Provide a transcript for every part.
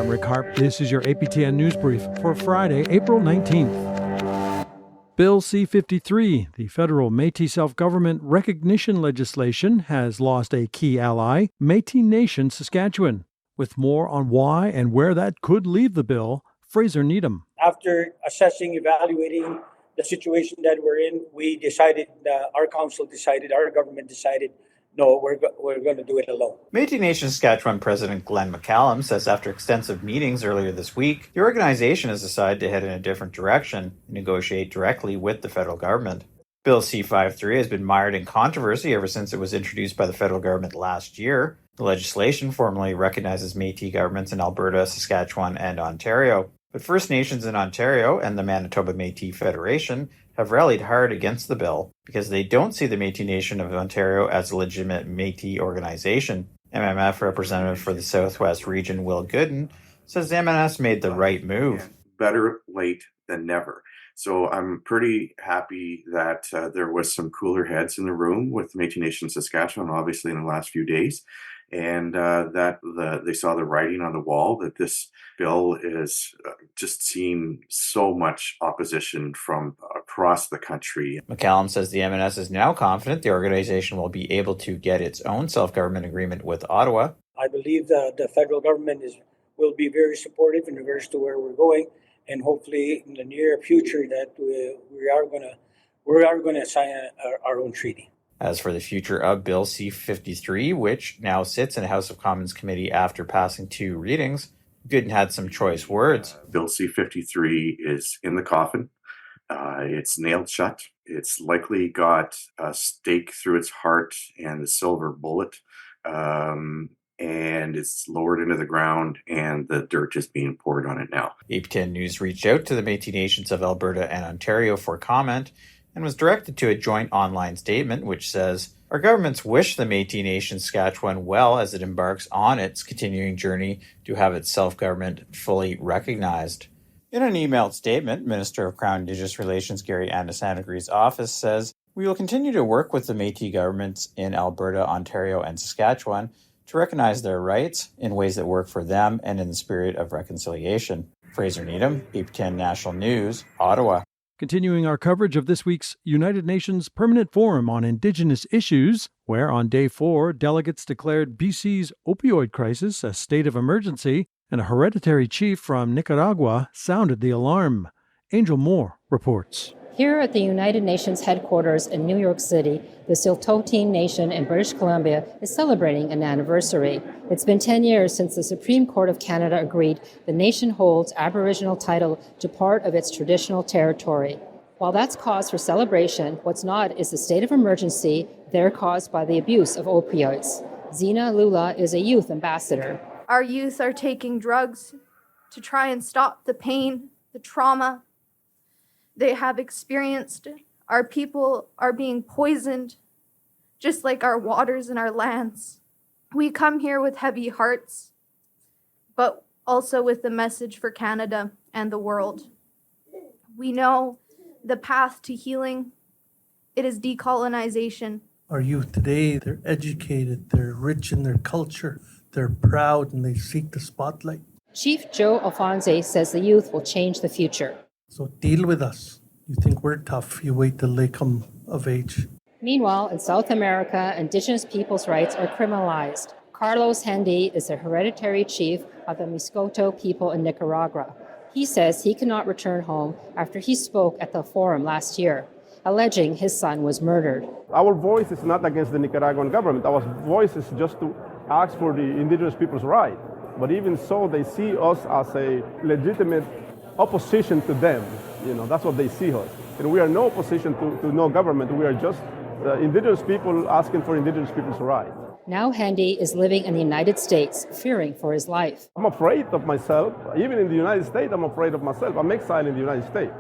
I'm Rick Harp. This is your APTN News Brief for Friday, April 19th. Bill C-53, the federal Métis self-government recognition legislation, has lost a key ally, Métis Nation, Saskatchewan. With more on why and where that could leave the bill, Fraser Needham. After assessing, evaluating the situation that we're in, we decided, our government decided, no, we're going to do it alone. Métis Nation Saskatchewan President Glenn McCallum says after extensive meetings earlier this week, the organization has decided to head in a different direction and negotiate directly with the federal government. Bill C-53 has been mired in controversy ever since it was introduced by the federal government last year. The legislation formally recognizes Métis governments in Alberta, Saskatchewan, and Ontario. But First Nations in Ontario and the Manitoba Métis Federation have rallied hard against the bill because they don't see the Métis Nation of Ontario as a legitimate Métis organization. MMF representative for the Southwest region, Will Gooden, says the MNS made the right move. Better late than never. So I'm pretty happy that there was some cooler heads in the room with Métis Nation Saskatchewan, obviously in the last few days, and that they saw the writing on the wall that this bill is just seeing so much opposition from across the country. McCallum says the MNS is now confident the organization will be able to get its own self-government agreement with Ottawa. I believe that the federal government will be very supportive in regards to where we're going, and hopefully in the near future that we are going to sign our own treaty. As for the future of Bill C-53, which now sits in a House of Commons committee after passing 2 readings, Gooden had some choice words. Bill C-53 is in the coffin. It's nailed shut. It's likely got a stake through its heart and a silver bullet. And it's lowered into the ground, and the dirt is being poured on it now. APTN News reached out to the Métis Nations of Alberta and Ontario for comment and was directed to a joint online statement which says, "Our governments wish the Métis Nation Saskatchewan well as it embarks on its continuing journey to have its self-government fully recognized." In an emailed statement, Minister of Crown Indigenous Relations Gary Anasandagri's office says, "We will continue to work with the Métis governments in Alberta, Ontario, and Saskatchewan to recognize their rights in ways that work for them and in the spirit of reconciliation." Fraser Needham, APTN National News, Ottawa. Continuing our coverage of this week's United Nations Permanent Forum on Indigenous Issues, where on day 4, delegates declared BC's opioid crisis a state of emergency, and a hereditary chief from Nicaragua sounded the alarm. Angel Moore reports. Here at the United Nations headquarters in New York City, the Siltotine Nation in British Columbia is celebrating an anniversary. It's been 10 years since the Supreme Court of Canada agreed the nation holds Aboriginal title to part of its traditional territory. While that's cause for celebration, what's not is the state of emergency there caused by the abuse of opioids. Zina Lula is a youth ambassador. Our youth are taking drugs to try and stop the pain, the trauma they have experienced. Our people are being poisoned, just like our waters and our lands. We come here with heavy hearts, but also with the message for Canada and the world. We know the path to healing. It is decolonization. Our youth today, they're educated, they're rich in their culture, they're proud, and they seek the spotlight. Chief Joe Alfonse says the youth will change the future. So deal with us. You think we're tough, you wait till they come of age. Meanwhile, in South America, Indigenous people's rights are criminalized. Carlos Hendy is the hereditary chief of the Mixcoto people in Nicaragua. He says he cannot return home after he spoke at the forum last year, alleging his son was murdered. Our voice is not against the Nicaraguan government. Our voice is just to ask for the Indigenous people's right. But even so, they see us as a legitimate opposition to them. You know, that's what they see us. And we are no opposition to no government. We are just Indigenous people asking for Indigenous people's right. Now Hendy is living in the United States, fearing for his life. I'm afraid of myself. Even in the United States, I'm afraid of myself. I'm exiled in the United States.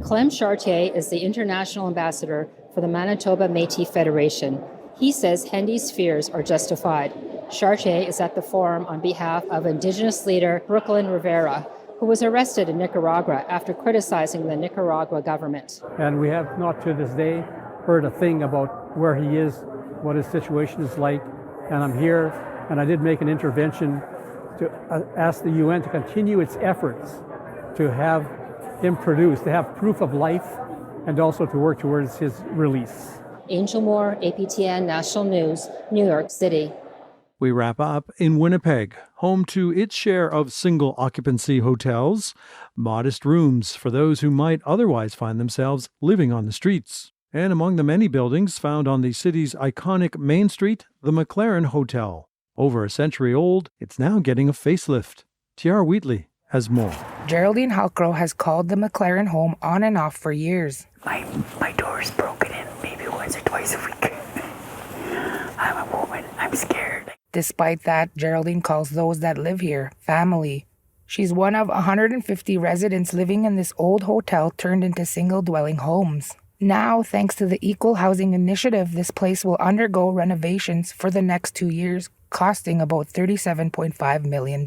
Clem Chartier is the international ambassador for the Manitoba Métis Federation. He says Hendy's fears are justified. Chartier is at the forum on behalf of Indigenous leader Brooklyn Rivera, who was arrested in Nicaragua after criticizing the Nicaragua government. And we have not to this day heard a thing about where he is, what his situation is like. And I'm here, and I did make an intervention to ask the UN to continue its efforts to have him produced, to have proof of life, and also to work towards his release. Angel Moore, APTN National News, New York City. We wrap up in Winnipeg, home to its share of single-occupancy hotels, modest rooms for those who might otherwise find themselves living on the streets. And among the many buildings found on the city's iconic Main Street, the McLaren Hotel. Over a century old, it's now getting a facelift. T.R. Wheatley has more. Geraldine Halcrow has called the McLaren home on and off for years. My door is broken in maybe once or twice a week. I'm a woman. I'm scared. Despite that, Geraldine calls those that live here family. She's one of 150 residents living in this old hotel turned into single-dwelling homes. Now, thanks to the Equal Housing Initiative, this place will undergo renovations for the next 2 years, costing about $37.5 million.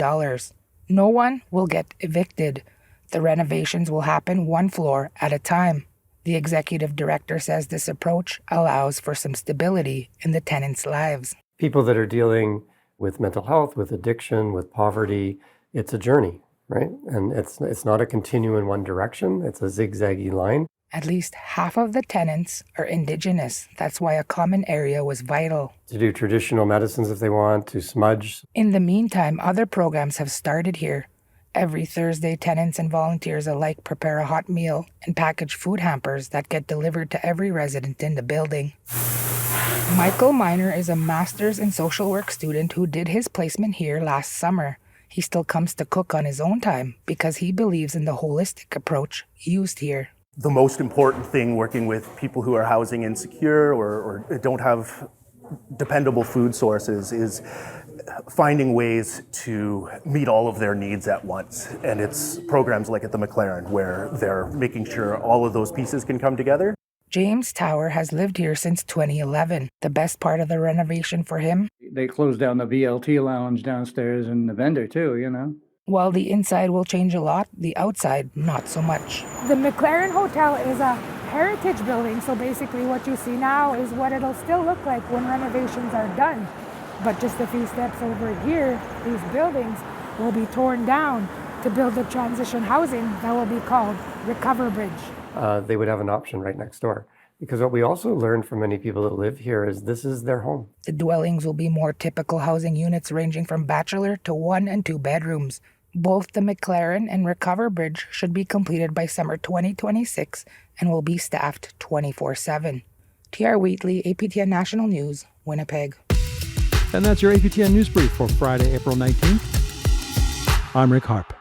No one will get evicted. The renovations will happen one floor at a time. The executive director says this approach allows for some stability in the tenants' lives. People that are dealing with mental health, with addiction, with poverty, it's a journey, right? And it's not a continuum in one direction. It's a zigzaggy line. At least half of the tenants are Indigenous. That's why a common area was vital. To do traditional medicines if they want, to smudge. In the meantime, other programs have started here. Every Thursday, tenants and volunteers alike prepare a hot meal and package food hampers that get delivered to every resident in the building. Michael Miner is a master's in social work student who did his placement here last summer. He still comes to cook on his own time because he believes in the holistic approach used here. The most important thing working with people who are housing insecure or don't have dependable food sources is finding ways to meet all of their needs at once. And it's programs like at the McLaren where they're making sure all of those pieces can come together. James Tower has lived here since 2011. The best part of the renovation for him? They closed down the BLT lounge downstairs and the vendor too, you know. While the inside will change a lot, the outside not so much. The McLaren Hotel is a heritage building, so basically what you see now is what it'll still look like when renovations are done. But just a few steps over here, these buildings will be torn down to build the transition housing that will be called Recover Bridge. They would have an option right next door. Because what we also learned from many people that live here is this is their home. The dwellings will be more typical housing units ranging from bachelor to 1 and 2 bedrooms. Both the McLaren and Recover Bridge should be completed by summer 2026 and will be staffed 24/7. T.R. Wheatley, APTN National News, Winnipeg. And that's your APTN News Brief for Friday, April 19th. I'm Rick Harp.